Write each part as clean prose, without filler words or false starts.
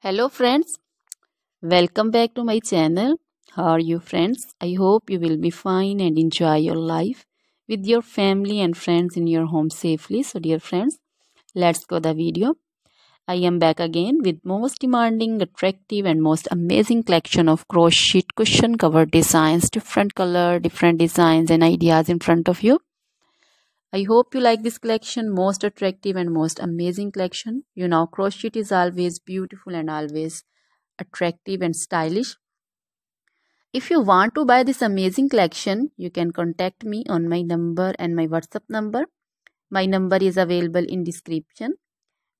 Hello friends, welcome back to my channel. How are you friends? I hope you will be fine and enjoy your life with your family and friends in your home safely. So dear friends, let's go the video. I am back again with most demanding, attractive and most amazing collection of crochet cushion cover designs, different color, different designs and ideas in front of you. I hope you like this collection, most attractive and most amazing collection. You know, crochet is always beautiful and always attractive and stylish. If you want to buy this amazing collection, you can contact me on my number and my WhatsApp number. My number is available in description.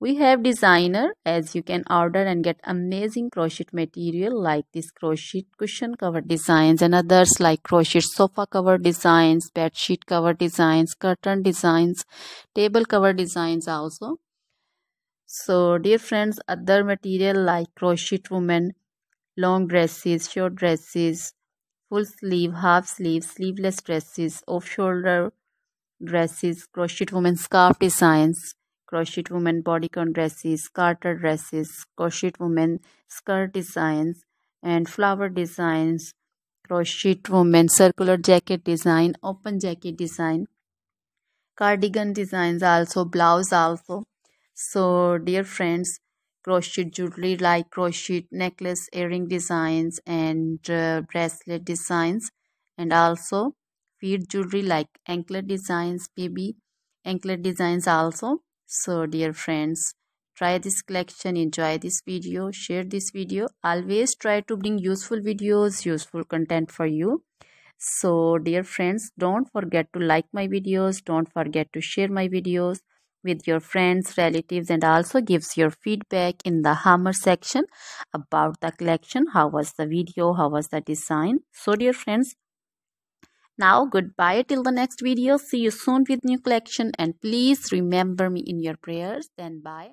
We have designer as you can order and get amazing crochet material like this crochet cushion cover designs and others like crochet sofa cover designs, bed sheet cover designs, curtain designs, table cover designs also. So dear friends, other material like crochet woman, long dresses, short dresses, full sleeve, half sleeve, sleeveless dresses, off shoulder dresses, crochet woman scarf designs, crochet woman bodycon dresses, garter dresses, crochet woman skirt designs, and flower designs, crochet woman circular jacket design, open jacket design, cardigan designs also, blouse also. So dear friends, crochet jewelry like crochet necklace, earring designs and bracelet designs, and also feet jewelry like anklet designs, baby anklet designs also. So dear friends, try this collection, enjoy this video, share this video. Always try to bring useful videos, useful content for you. So dear friends, don't forget to like my videos, don't forget to share my videos with your friends, relatives, and also gives your feedback in the hammer section about the collection. How was the video? How was the design? So dear friends, now goodbye till the next video. See you soon with new collection and please remember me in your prayers. Then bye.